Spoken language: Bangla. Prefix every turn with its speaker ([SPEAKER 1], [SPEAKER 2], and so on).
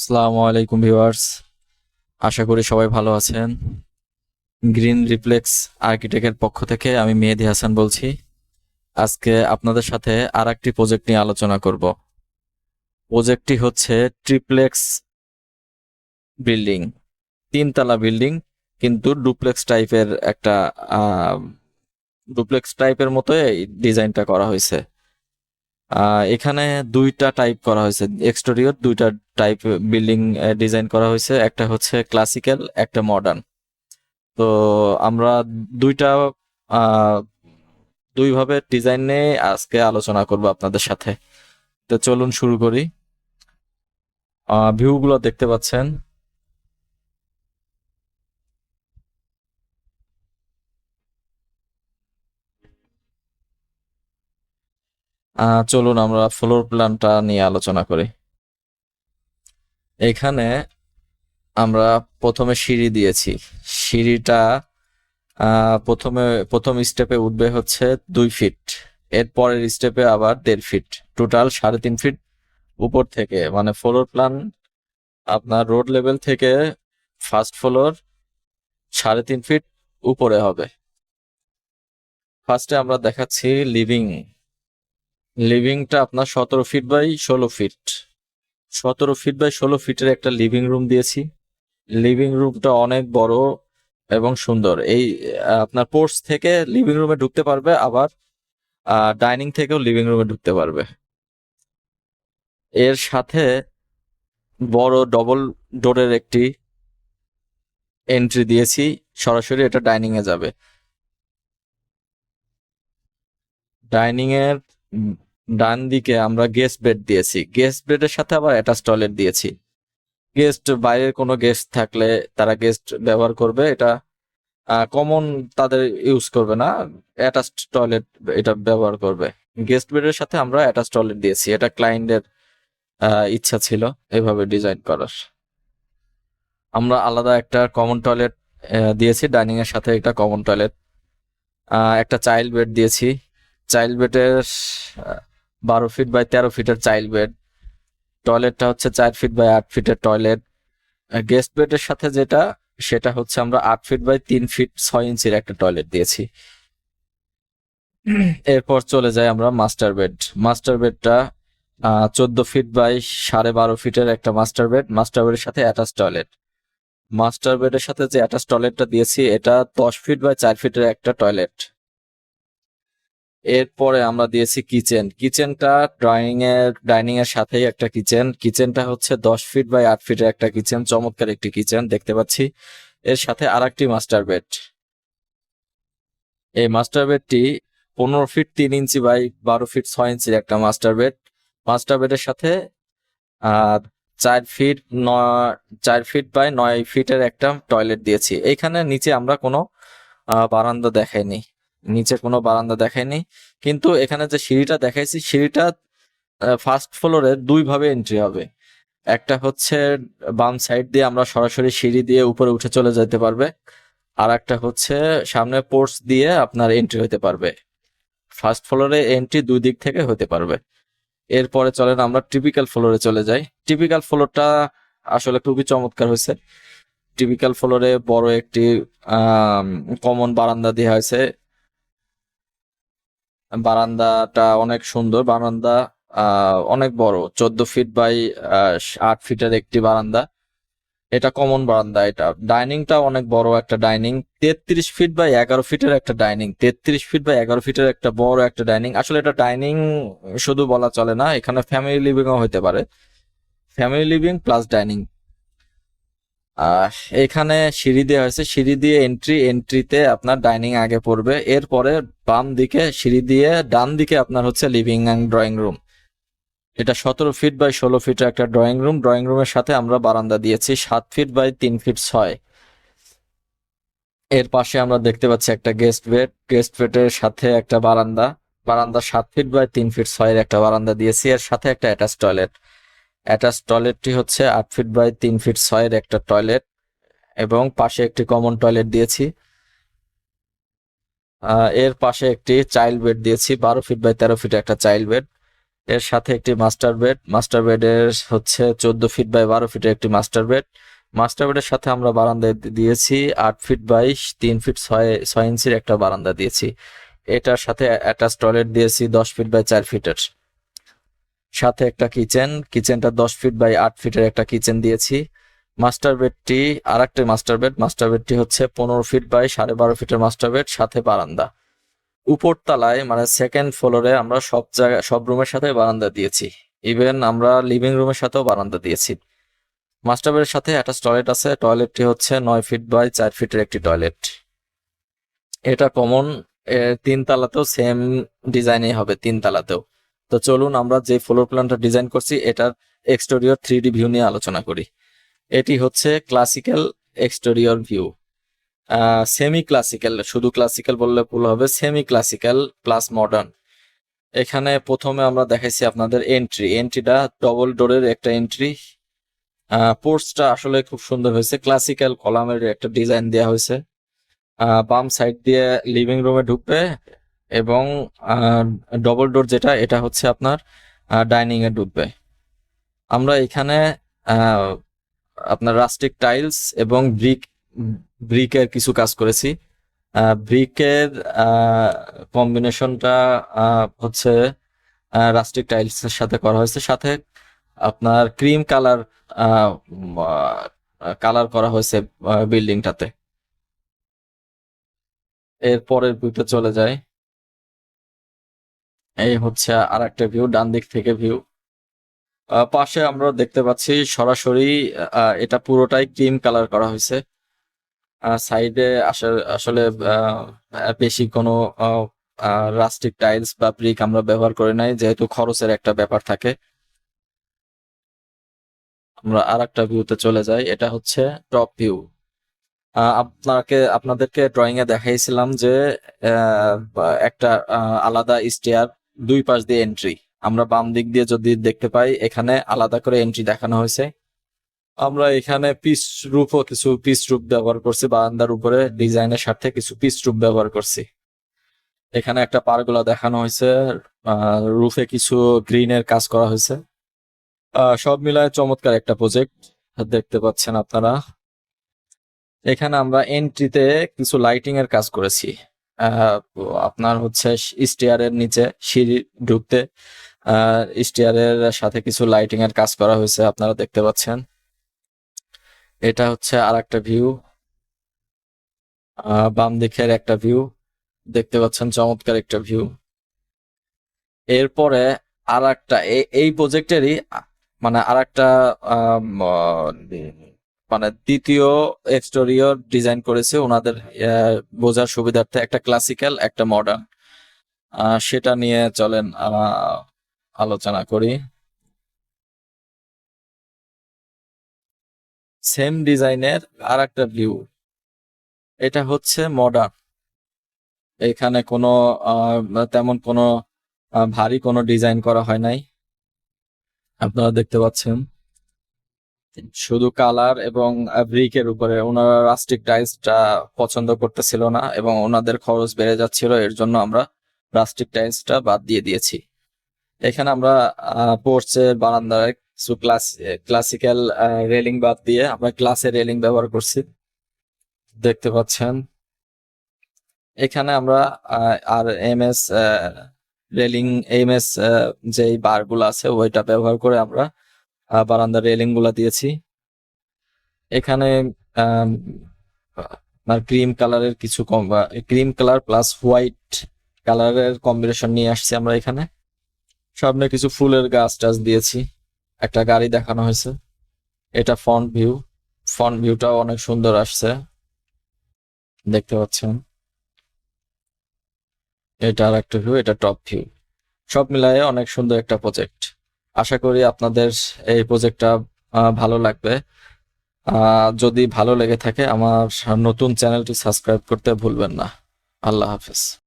[SPEAKER 1] আসসালামু আলাইকুম ভিউয়ার্স, আশা করি সবাই ভালো আছেন। গ্রিন রিফ্লেক্স আর্কিটেক্টের পক্ষ থেকে আমি মেহেদী হাসান বলছি। আজকে আপনাদের সাথে আর একটি প্রজেক্ট নিয়ে আলোচনা করব। প্রজেক্টটি হচ্ছে ট্রিপ্লেক্স বিল্ডিং, তিনতলা বিল্ডিং, কিন্তু ডুপ্লেক্স টাইপের মতোই ডিজাইনটা করা হয়েছে। এখানে দুইটা টাইপ করা হয়েছে, এক্সটেরিয়র দুইটা টাইপ বিল্ডিং ডিজাইন করা হয়েছে, একটা হচ্ছে ক্লাসিক্যাল, একটা মডার্ন। তো আমরা দুইটা আহ, দুইভাবে ডিজাইন নিয়ে আজকে আলোচনা করব আপনাদের সাথে। তো চলুন শুরু করি। ভিউগুলো দেখতে পাচ্ছেন। চলুন আমরা ফ্লোর প্ল্যানটা নিয়ে আলোচনা করি। এখানে আমরা প্রথমে সিঁড়ি দিয়েছি। সিঁড়িটা প্রথম স্টেপে উঠবে হচ্ছে 2 ফিট, এর পরের স্টেপে আবার 1.5 ফিট, টোটাল 3.5 ফিট উপর থেকে, মানে ফ্লোর প্ল্যান আপনার রোড লেভেল থেকে ফার্স্ট ফ্লোর 3.5 ফিট উপরে হবে। ফার্স্টে আমরা দেখাচ্ছি লিভিংটা আপনার 17 feet by 16 feet, 17 feet by 16 ফিটের একটা লিভিং রুম দিয়েছি। লিভিং রুমটা অনেক বড় এবং সুন্দর। এই আপনার পোর্চ থেকে লিভিং রুমে ঢুকতে পারবে, আবার ডাইনিং থেকেও লিভিং রুমে ঢুকতে পারবে। এর সাথে বড় ডবল ডোরের একটি এন্ট্রি দিয়েছি, সরাসরি এটা ডাইনিং এ যাবে। ডাইনিং এর ডান দিকে আমরা গেস্ট বেড দিয়েছি, গেস্ট বেডের সাথে আবার অ্যাটাচ টয়লেট দিয়েছি। গেস্ট, বাইরের কোনো গেস্ট থাকলে তারা গেস্ট ব্যবহার করবে, এটা কমন তাদের ইউজ করবে না, অ্যাটাচ টয়লেট এটা ব্যবহার করবে। গেস্ট বেডের সাথে আমরা অ্যাটাচ টয়লেট দিয়েছি, এটা ক্লায়েন্টের ইচ্ছা ছিল এভাবে ডিজাইন করার। আমরা আলাদা একটা কমন টয়লেট দিয়েছি, ডাইনিং এর সাথে একটা কমন টয়লেট। একটা চাইল্ড বেড দিয়েছি, চাইল্ড বেডের 12 ফিট বাই 13 ফিটের চাইল্ড বেড। টয়লেটটা হচ্ছে 4 ফিট বাই 8 ফিটের টয়লেট। গেস্ট বেডের সাথে সেটা হচ্ছে আমরা 8 ফিট বাই 3 ফিট 6 ইঞ্চির একটা টয়লেট দিয়েছি। এরপর চলে যাই আমরা মাস্টার বেড। মাস্টার বেডটা 14 ফিট বাই 12.5 ফিটের একটা মাস্টার বেড, মাস্টার বেডের সাথে অ্যাটাচ টয়লেট। মাস্টার বেডের সাথে যে অ্যাটাচ টয়লেটটা দিয়েছি এটা 10 ফিট বাই 4 ফিটের একটা টয়লেট। এরপরে আমরা দিয়েছি কিচেনটা ডাইনিং এর সাথেই একটা কিচেনটা হচ্ছে 10 ফিট বাই 8 ফিটের একটা কিচেন, চমৎকার একটি কিচেন দেখতে পাচ্ছি। এর সাথে আরেকটি মাস্টার বেড। এই মাস্টার বেডটি 15 ফিট 3 ইঞ্চি বাই 12 ফিট 6 ইঞ্চির একটা মাস্টার বেড। মাস্টার বেডের সাথে আর 4 ফিট বাই 9 ফিটের একটা টয়লেট দিয়েছি। এইখানে নিচে আমরা কোনো বারান্দা দেখাইনি, কিন্তু এখানে যে সিঁড়িটা দেখাইছি, সিঁড়িটা ফার্স্ট ফ্লোরে দুইভাবে এন্ট্রি হবে। একটা হচ্ছে বাম সাইড দিয়ে আমরা সরাসরি সিঁড়ি দিয়ে উপরে উঠে চলে যেতে পারবে, আর একটা হচ্ছে সামনে পোর্চ দিয়ে আপনার এন্ট্রি হতে পারবে। ফার্স্ট ফ্লোরে এন্ট্রি দুই দিক থেকে হতে পারবে। এরপরে চলেন আমরা টিপিক্যাল ফ্লোরে চলে যাই। টিপিক্যাল ফ্লোরটা আসলে খুবই চমৎকার হয়েছে। টিপিক্যাল ফ্লোরে বড় একটি কমন বারান্দা দেওয়া হয়েছে। বারান্দাটা অনেক সুন্দর, বারান্দা অনেক বড়, 14 ফিট বাই 8 ফিটের একটি বারান্দা। এটা কমন বারান্দা। এটা ডাইনিংটা অনেক বড় একটা ডাইনিং, 33 ফিট বাই 11 ফিটের একটা ডাইনিং, 33 ফিট বাই 11 ফিটের একটা বড় একটা ডাইনিং। আসলে এটা ডাইনিং শুধু বলা চলে না, এখানে ফ্যামিলি লিভিংও হতে পারে, ফ্যামিলি লিভিং প্লাস ডাইনিং। এখানে সিঁড়ি দেওয়া হয়েছে, সিঁড়ি দিয়ে এন্ট্রিতে আপনার ডাইনিং আগে পড়বে, এরপরে বাম দিকে সিঁড়ি দিয়ে ডান দিকে আপনার হচ্ছে লিভিং অ্যান্ড ড্রয়িং রুম। এটা 17 ফিট বাই 16 ফিটের একটা ড্রয়িং রুমের সাথে আমরা বারান্দা দিয়েছি 7 ফিট বাই 3 ফিট 6। এর পাশে আমরা দেখতে পাচ্ছি একটা গেস্ট বেডের সাথে একটা বারান্দা 7 ফিট বাই 3 ফিট 6 এর একটা বারান্দা দিয়েছি। এর সাথে একটা অ্যাটাচ টয়লেটটি হচ্ছে 8 ফিট বাই 3 ফিট 6 এর একটা টয়লেট, এবং পাশে একটি কমন টয়লেট দিয়েছি। এর পাশে একটি চাইল্ড বেড দিয়েছি, 12 ফিট বাই 13 ফিট একটা চাইল্ড বেড। এর সাথে একটি মাস্টার বেডের হচ্ছে 14 ফিট বাই 12 ফিটের একটি মাস্টার বেডের সাথে আমরা বারান্দা দিয়েছি 8 ফিট বাই 3 ফিট 6 ইঞ্চির একটা বারান্দা দিয়েছি। এটার সাথে অ্যাটাচ টয়লেট দিয়েছি 10 ফিট বাই 4 ফিটের, সাথে একটা কিচেনটা 10 ফিট বাই 8 ফিটের একটা কিচেন দিয়েছি। মাস্টার বেডটি আর একটা মাস্টার বেডটি হচ্ছে 15 ফিট বাই 12.5 ফিটের মাস্টার বেড, সাথে বারান্দা। উপর তলায় মানে সেকেন্ড ফ্লোরে আমরা সব রুমের সাথে বারান্দা দিয়েছি, ইভেন আমরা লিভিং রুমের সাথেও বারান্দা দিয়েছি। মাস্টার বেডের সাথে অ্যাটাচ টয়লেট আছে, টয়লেটটি হচ্ছে 9 ফিট বাই 4 ফিটের একটি টয়লেট। এটা কমন, 3 তলাতেও সেম ডিজাইনই হবে 3 তলাতেও। তো চলুন আমরা যে ফ্লোর প্ল্যানটা ডিজাইন করছি এটার এক্সটেরিয়র 3D ভিউ নিয়ে আলোচনা করি। এটি হচ্ছে classical exterior view, semi classical, শুধু ক্লাসিক্যাল বললে ভুল হবে, সেমি ক্লাসিক্যাল প্লাস মডার্ন। এখানে প্রথমে আমরা দেখাইছি আপনাদের এন্ট্রিটা ডবল ডোরের একটা এন্ট্রি। পোর্টসটা আসলে খুব সুন্দর হয়েছে, ক্লাসিক্যাল কলামের একটা ডিজাইন দেওয়া হয়েছে। বাম সাইড দিয়ে লিভিং রুমে ঢুকবে এবং ডবল ডোর যেটা এটা হচ্ছে আপনার ডাইনিং এ ঢুকবে। আমরা এখানে আপনার রাস্টিক টাইলস এবং ব্রিকের কিছু কাজ করেছি। ব্রিকের কম্বিনেশনটা হচ্ছে রাস্টিক টাইলসের সাথে করা হয়েছে, সাথে আপনার ক্রিম কালার করা হয়েছে বিল্ডিংটাতে। এর পরের ভিউতে চলে যায়, এই হচ্ছে আর একটা ভিউ, ডান দিক থেকে ভিউ। পাশে আমরা দেখতে পাচ্ছি সরাসরি এটা পুরোটাই ক্রিম কালার করা হয়েছে। সাইডে আসলে বেশি কোনো রাস্টিক টাইলস বা ব্রিক আমরা ব্যবহার করি নাই, যেহেতু খরচের একটা ব্যাপার থাকে। আমরা আর একটা ভিউতে চলে যাই, এটা হচ্ছে টপ ভিউ। আপনাদেরকে ড্রয়িং এ দেখাইছিলাম যে একটা আলাদা স্টেয়ার, দুই পাশ দিয়ে এন্ট্রি। আমরা বাম দিক দিয়ে যদি দেখতে পাই এখানে আলাদা করে এন্ট্রি দেখানো হয়েছে। আমরা এখানে কিছু পিস রুফ ব্যবহার করছি, বারান্দার উপরে ডিজাইনের সাথে কিছু পিস রুফ ব্যবহার করছি। এখানে একটা পারগোলা দেখানো হয়েছে, রুফে কিছু গ্রিনের কাজ করা হয়েছে। সব মিলায় চমৎকার একটা প্রজেক্ট দেখতে পাচ্ছেন আপনারা। এখানে আমরা এন্ট্রিতে কিছু লাইটিং এর কাজ করেছি। আপনার হচ্ছে স্টেয়ারের নিচে সিঁড়ি ঢুকতে স্টেয়ারের সাথে কিছু লাইটিং এর কাজ করা হয়েছে, আপনারা দেখতে পাচ্ছেন। এটা হচ্ছে আর একটা ভিউ, বাম দিকের একটা ভিউ দেখতে পাচ্ছেন, চমৎকার একটা ভিউ। এরপরে আর একটা এই প্রজেক্টেরই মানে আর একটা মানে দ্বিতীয় এক্সটেরিয়র ডিজাইন করেছে ওনাদের বোঝার সুবিধার্থে, একটা ক্লাসিক্যাল একটা মডার্ন। সেটা নিয়ে চলেন আলোচনা করি। সেম ডিজাইনের আর একটা ভিউ, এটা হচ্ছে মডার্ন। এখানে কোনো তেমন কোনো ভারী কোনো ডিজাইন করা হয় নাই, আপনারা দেখতে পাচ্ছেন। শুধু কালার এবং ব্রিকের উপরে ওনারা রাস্টিক টাইলসটা পছন্দ করতেছিল না এবং ওনাদের খরচ বেড়ে যাচ্ছিল, এর জন্য আমরা রাস্টিক টাইলসটা বাদ দিয়ে দিয়েছি। এখানে আমরা পোর্চের বারান্দায় কিছু ক্লাসিক্যাল রেলিং বাদ দিয়ে আমরা গ্লাসের রেলিং ব্যবহার করছি, দেখতে পাচ্ছেন। এখানে আমরা আর এমএস রেলিং এমএস যেই বারগুলো আছে ওইটা ব্যবহার করে আমরা বারান্দার রেলিং গুলা দিয়েছি। এখানে ক্রিম কালারের কিছু ক্রিম কালার প্লাস হোয়াইট কালারের কম্বিনেশন নিয়ে আসছি আমরা এখানে। সামনে কিছু ফুলের গাছ টাছ দিয়েছি, একটা গাড়ি দেখানো হয়েছে। এটা ফ্রন্ট ভিউটাও অনেক সুন্দর আসছে, দেখতে পাচ্ছেন। এটা আর একটা ভিউ, এটা টপ ভিউ। সব মিলায়ে অনেক সুন্দর একটা প্রজেক্ট। আশা করি আপনাদের এই প্রজেক্টটা ভালো লাগবে। যদি ভালো লেগে থাকে আমার নতুন চ্যানেলটি সাবস্ক্রাইব করতে ভুলবেন না। আল্লাহ হাফেজ।